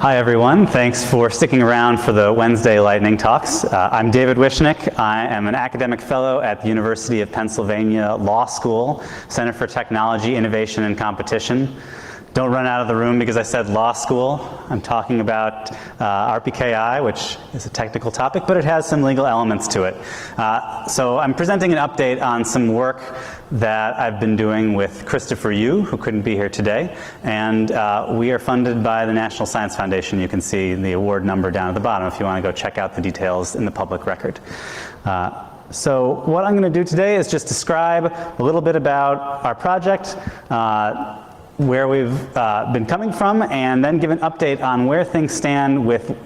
Hi everyone, thanks for sticking around for the Wednesday lightning talks. I'm David Wishnick. I am an academic fellow at the University of Pennsylvania Law School, Center for Technology, Innovation, and Competition. Don't run out of the room because I said law school. I'm talking about RPKI, which is a technical topic, but it has some legal elements to it. So I'm presenting an update on some work that I've been doing with Christopher Yu, who couldn't be here today. And we are funded by the National Science Foundation. You can see the award number down at the bottom if you want to go check out the details in the public record. So what I'm going to do today is just describe a little bit about our project, where we've been coming from, and then give an update on where things stand with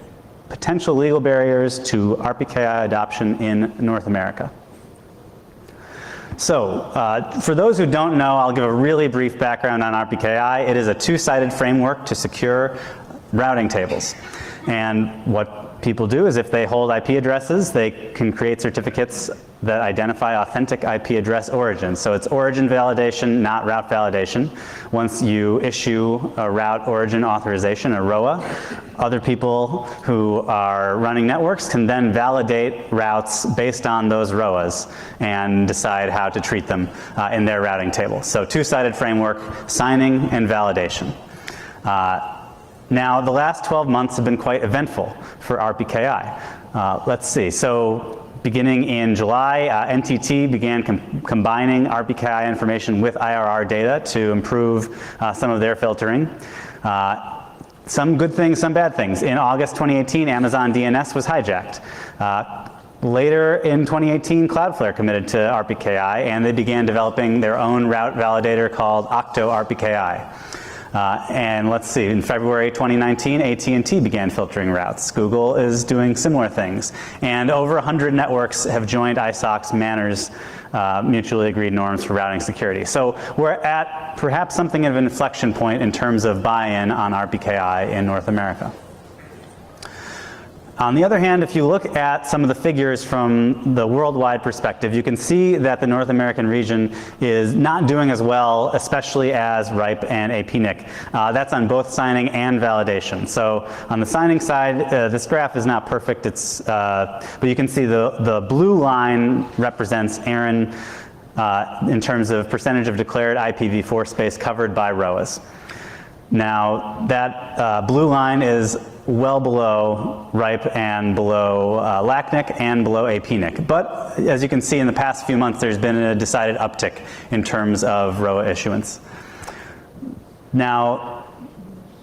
potential legal barriers to RPKI adoption in North America. So, for those who don't know, I'll give a really brief background on RPKI. It is a two-sided framework to secure routing tables. And what people do is if they hold IP addresses, they can create certificates that identify authentic IP address origin. So it's origin validation, not route validation. Once you issue a route origin authorization, a ROA, other people who are running networks can then validate routes based on those ROAs and decide how to treat them in their routing table. So two-sided framework, signing and validation. Now, the last 12 months have been quite eventful for RPKI. Let's see. So, beginning in July, NTT began combining RPKI information with IRR data to improve some of their filtering. Some good things, some bad things. In August 2018, Amazon DNS was hijacked. Later in 2018, Cloudflare committed to RPKI, and they began developing their own route validator called Octo RPKI. And let's see, in February 2019, AT&T began filtering routes. Google is doing similar things. And over 100 networks have joined ISOC's Manners mutually agreed norms for routing security. So we're at perhaps something of an inflection point in terms of buy-in on RPKI in North America. On the other hand, if you look at some of the figures from the worldwide perspective, you can see that the North American region is not doing as well, especially as RIPE and APNIC. That's on both signing and validation. So on the signing side, this graph is not perfect, but you can see the blue line represents ARIN in terms of percentage of declared IPv4 space covered by ROAs. Now, that blue line is well below RIPE and below LACNIC and below APNIC. But as you can see in the past few months, there's been a decided uptick in terms of ROA issuance. Now,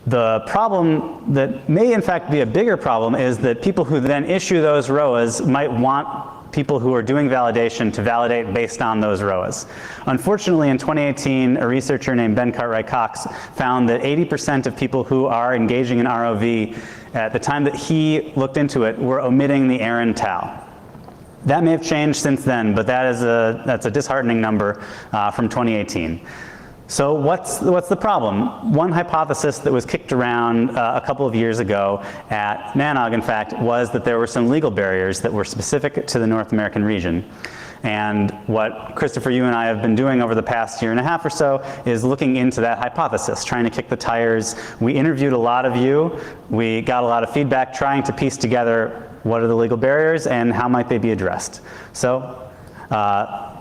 the problem that may in fact be a bigger problem is that people who then issue those ROAs might want people who are doing validation to validate based on those ROAs. Unfortunately, in 2018, a researcher named Ben Cartwright-Cox found that 80% of people who are engaging in ROV at the time that he looked into it were omitting the ARIN TAL. That may have changed since then, but that's a disheartening number from 2018. So what's the problem? One hypothesis that was kicked around a couple of years ago at NANOG, in fact, was that there were some legal barriers that were specific to the North American region. And what Christopher Yu and I have been doing over the past year and a half or so is looking into that hypothesis, trying to kick the tires. We interviewed a lot of you. We got a lot of feedback trying to piece together what are the legal barriers and how might they be addressed. So,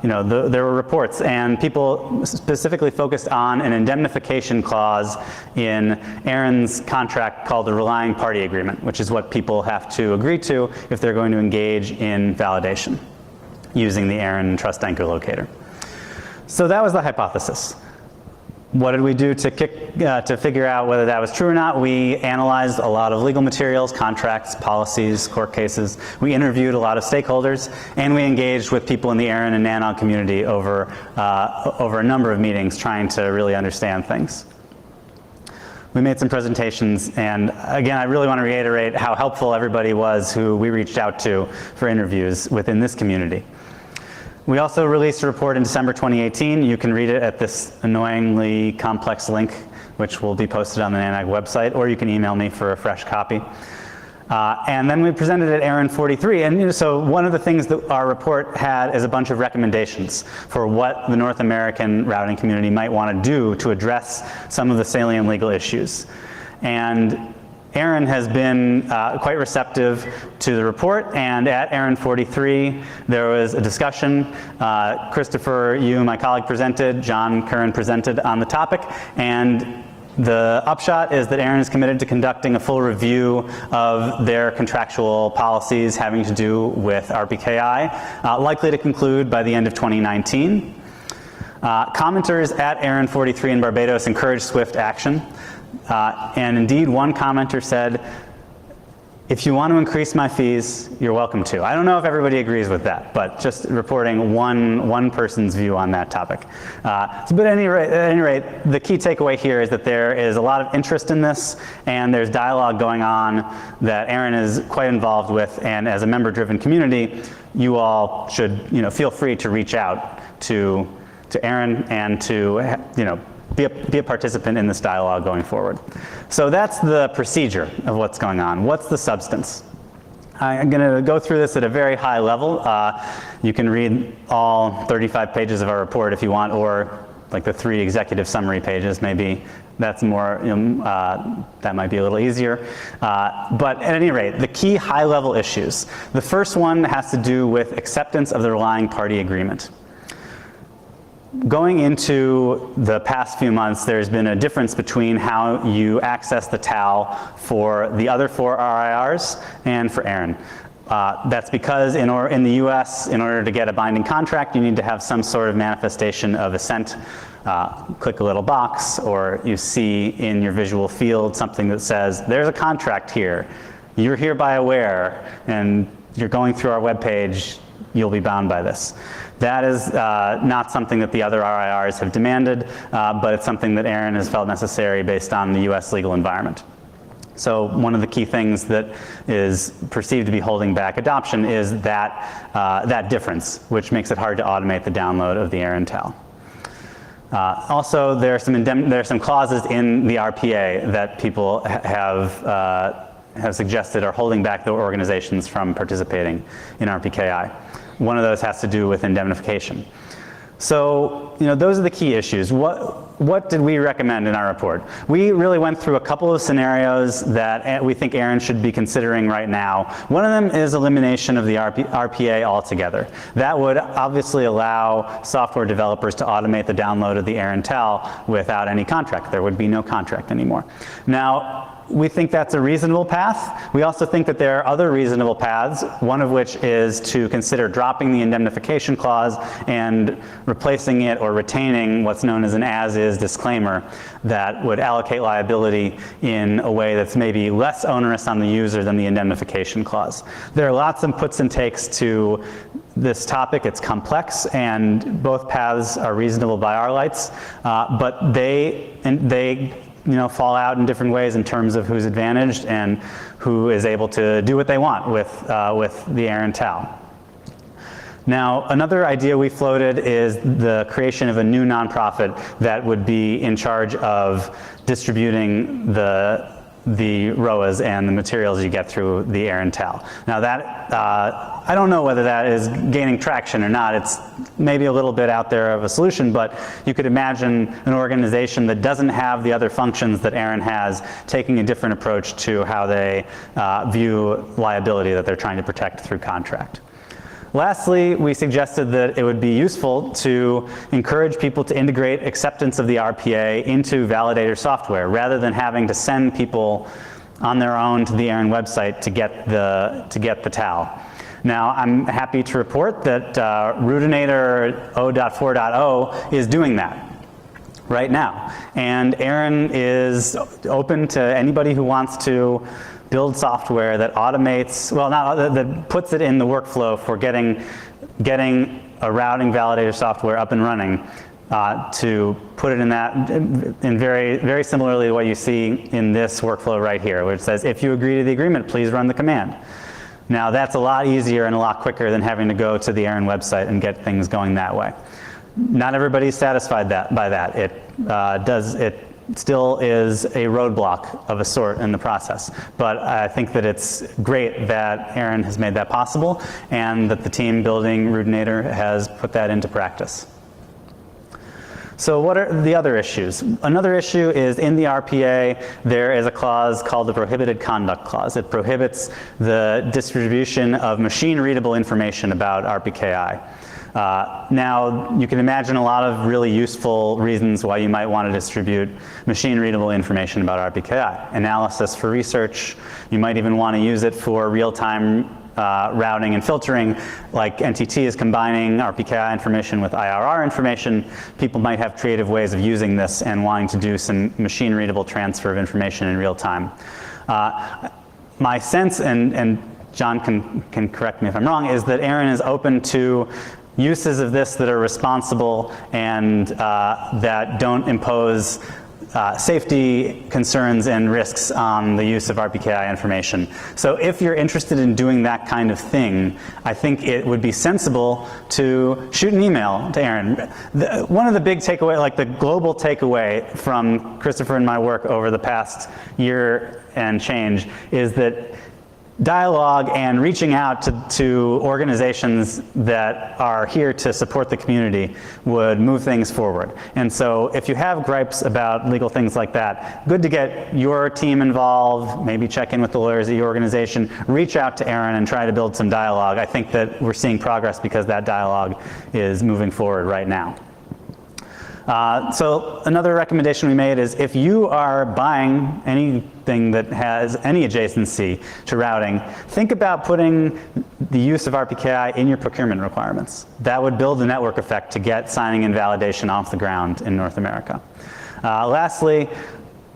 there were reports, and people specifically focused on an indemnification clause in ARIN's contract called the Relying Party Agreement, which is what people have to agree to if they're going to engage in validation using the ARIN Trust Anchor Locator. So that was the hypothesis. What did we do to figure out whether that was true or not? We analyzed a lot of legal materials, contracts, policies, court cases. We interviewed a lot of stakeholders, and we engaged with people in the ARIN and NANOG community over a number of meetings trying to really understand things. We made some presentations, and again, I really want to reiterate how helpful everybody was who we reached out to for interviews within this community. We also released a report in December 2018. You can read it at this annoyingly complex link, which will be posted on the NANOG website, or you can email me for a fresh copy. And then we presented at ARIN 43, and so one of the things that our report had is a bunch of recommendations for what the North American routing community might want to do to address some of the salient legal issues. And Aaron has been quite receptive to the report, and at Aaron 43, there was a discussion. Christopher, you, my colleague, presented, John Curran presented on the topic, and the upshot is that Aaron is committed to conducting a full review of their contractual policies having to do with RPKI, likely to conclude by the end of 2019. Commenters at Aaron 43 in Barbados encouraged swift action. And indeed, one commenter said, if you want to increase my fees, you're welcome to. I don't know if everybody agrees with that, but just reporting one person's view on that topic. But at any rate, the key takeaway here is that there is a lot of interest in this, and there's dialogue going on that Aaron is quite involved with, and as a member-driven community, you all should feel free to reach out to Aaron and to be a participant in this dialogue going forward. So that's the procedure of what's going on. What's the substance? I'm going to go through this at a very high level. You can read all 35 pages of our report if you want, or like the 3 executive summary pages. Maybe that's more, that might be a little easier. But at any rate, the key high-level issues. The first one has to do with acceptance of the relying party agreement. Going into the past few months, there's been a difference between how you access the TAL for the other 4 RIRs and for Aaron. That's because in the US, in order to get a binding contract, you need to have some sort of manifestation of assent. Click a little box, or you see in your visual field something that says, there's a contract here. You're hereby aware, and you're going through our webpage, you'll be bound by this. That is not something that the other RIRs have demanded, but it's something that Aaron has felt necessary based on the US legal environment. So one of the key things that is perceived to be holding back adoption is that difference, which makes it hard to automate the download of the Aaron TAL. Also, there are some clauses in the RPA that people have suggested are holding back the organizations from participating in RPKI. One of those has to do with indemnification. So, those are the key issues. What did we recommend in our report? We really went through a couple of scenarios that we think Aaron should be considering right now. One of them is elimination of the RPA altogether. That would obviously allow software developers to automate the download of the Aaron TAL without any contract. There would be no contract anymore. Now, we think that's a reasonable path. We also think that there are other reasonable paths, one of which is to consider dropping the indemnification clause and replacing it or retaining what's known as an as-is disclaimer that would allocate liability in a way that's maybe less onerous on the user than the indemnification clause. There are lots of puts and takes to this topic. It's complex, and both paths are reasonable by our lights, but they fall out in different ways in terms of who's advantaged and who is able to do what they want with the Aaron TAL. Now, another idea we floated is the creation of a new nonprofit that would be in charge of distributing the ROAs and the materials you get through the Aaron TAL. Now that, I don't know whether that is gaining traction or not. It's maybe a little bit out there of a solution, but you could imagine an organization that doesn't have the other functions that Aaron has taking a different approach to how they view liability that they're trying to protect through contract. Lastly, we suggested that it would be useful to encourage people to integrate acceptance of the RPA into validator software rather than having to send people on their own to the Aaron website to get the TAL. Now, I'm happy to report that Rootinator 0.4.0 is doing that right now. And Aaron is open to anybody who wants to build software that automates, that puts it in the workflow for getting a routing validator software up and running, to put it in that, in very, very similarly to what you see in this workflow right here, which says, if you agree to the agreement, please run the command. Now, that's a lot easier and a lot quicker than having to go to the Aaron website and get things going that way. Not everybody's satisfied by that. It still is a roadblock of a sort in the process. But I think that it's great that Aaron has made that possible and that the team building Rootinator has put that into practice. So what are the other issues? Another issue is in the RPA, there is a clause called the Prohibited Conduct Clause. It prohibits the distribution of machine-readable information about RPKI. Now, you can imagine a lot of really useful reasons why you might want to distribute machine-readable information about RPKI. Analysis for research. You might even want to use it for real-time routing and filtering, like NTT is combining RPKI information with IRR information. People might have creative ways of using this and wanting to do some machine-readable transfer of information in real time. My sense, and John can correct me if I'm wrong, is that Aaron is open to uses of this that are responsible and that don't impose safety concerns and risks on the use of RPKI information. So if you're interested in doing that kind of thing, I think it would be sensible to shoot an email to Aaron. One of the big takeaway, like the global takeaway from Christopher and my work over the past year and change, is that dialogue and reaching out to organizations that are here to support the community would move things forward. And so if you have gripes about legal things like that, good to get your team involved, maybe check in with the lawyers at your organization, reach out to Aaron and try to build some dialogue. I think that we're seeing progress because that dialogue is moving forward right now. So another recommendation we made is if you are buying anything that has any adjacency to routing, think about putting the use of RPKI in your procurement requirements. That would build a network effect to get signing and validation off the ground in North America. Lastly,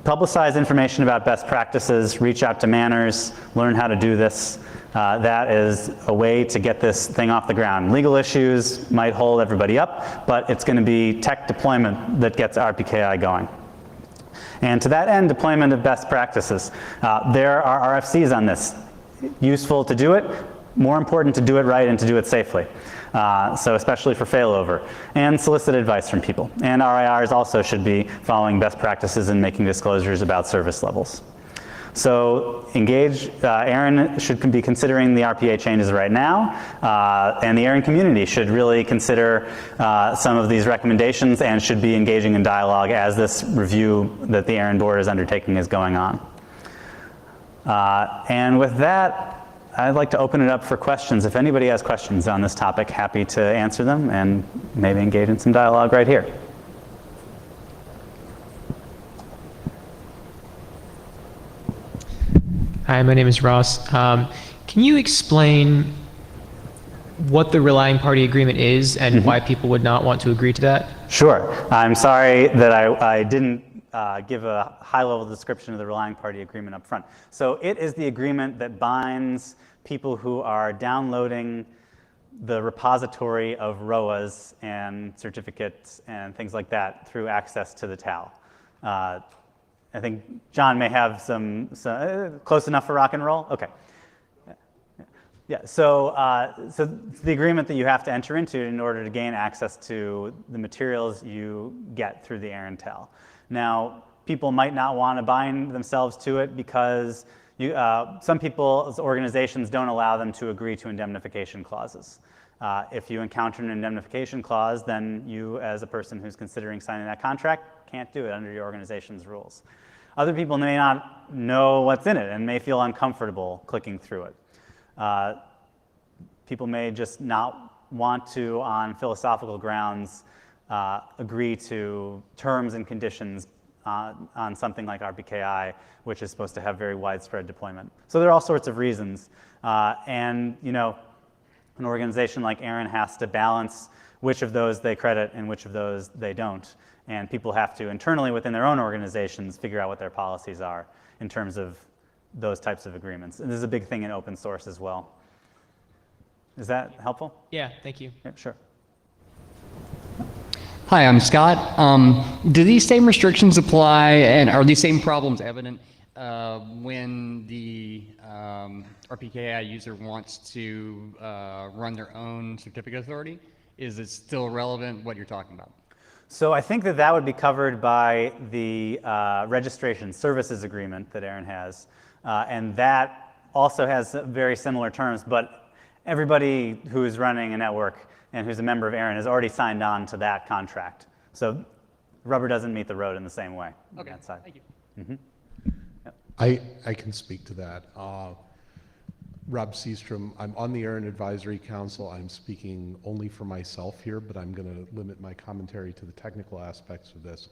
publicize information about best practices, reach out to manners, learn how to do this. That is a way to get this thing off the ground. Legal issues might hold everybody up, but it's going to be tech deployment that gets RPKI going. And to that end, deployment of best practices. There are RFCs on this. Useful to do it, more important to do it right and to do it safely. So especially for failover. And solicit advice from people. And RIRs also should be following best practices and making disclosures about service levels. So engage, Aaron should be considering the RPA changes right now, and the Aaron community should really consider some of these recommendations and should be engaging in dialogue as this review that the Aaron board is undertaking is going on. And with that, I'd like to open it up for questions. If anybody has questions on this topic, happy to answer them and maybe engage in some dialogue right here. Hi, my name is Ross. Can you explain what the relying party agreement is and why people would not want to agree to that? Sure. I'm sorry that I didn't give a high-level description of the relying party agreement up front. So it is the agreement that binds people who are downloading the repository of ROAs and certificates and things like that through access to the TAL. I think John may have some close enough for rock and roll? Okay. Yeah, so the agreement that you have to enter into in order to gain access to the materials you get through the Aaron TAL. Now, people might not want to bind themselves to it because some people's organizations don't allow them to agree to indemnification clauses. If you encounter an indemnification clause, then you, as a person who's considering signing that contract, can't do it under your organization's rules. Other people may not know what's in it and may feel uncomfortable clicking through it. People may just not want to, on philosophical grounds, agree to terms and conditions on something like RPKI, which is supposed to have very widespread deployment. So there are all sorts of reasons. And you know, an organization like Aaron has to balance which of those they credit and which of those they don't. And people have to internally within their own organizations figure out what their policies are in terms of those types of agreements. And this is a big thing in open source as well. Is that helpful? Yeah, thank you. Yeah, sure. Hi, I'm Scott. Do these same restrictions apply, and are these same problems evident when the RPKI user wants to run their own certificate authority? Is it still relevant what you're talking about? So I think that would be covered by the registration services agreement that Aaron has. And that also has very similar terms, but everybody who is running a network and who's a member of Aaron has already signed on to that contract. So rubber doesn't meet the road in the same way on Okay, that side. thank you. I can speak to that. Rob Seastrom, I'm on the Aaron Advisory Council. I'm speaking only for myself here, but I'm going to limit my commentary to the technical aspects of this.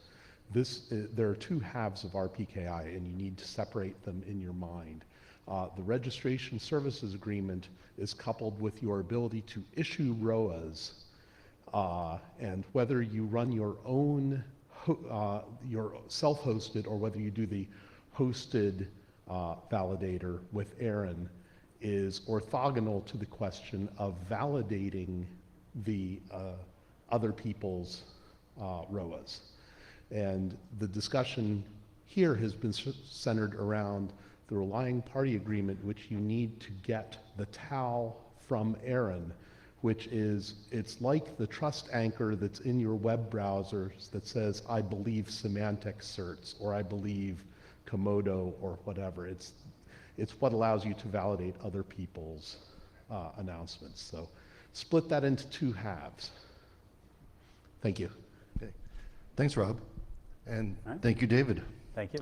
There are two halves of RPKI, and you need to separate them in your mind. The Registration Services Agreement is coupled with your ability to issue ROAs, and whether you run your own, your self-hosted, or whether you do the hosted validator with Aaron, is orthogonal to the question of validating the other people's ROAs. And the discussion here has been centered around the relying party agreement, which you need to get the TAL from Aaron, which is, it's like the trust anchor that's in your web browsers that says, I believe semantic certs, or I believe Komodo, or whatever. It's what allows you to validate other people's announcements. So split that into two halves. Thank you. Okay. Thanks, Rob. And All right. thank you, David. Thank you.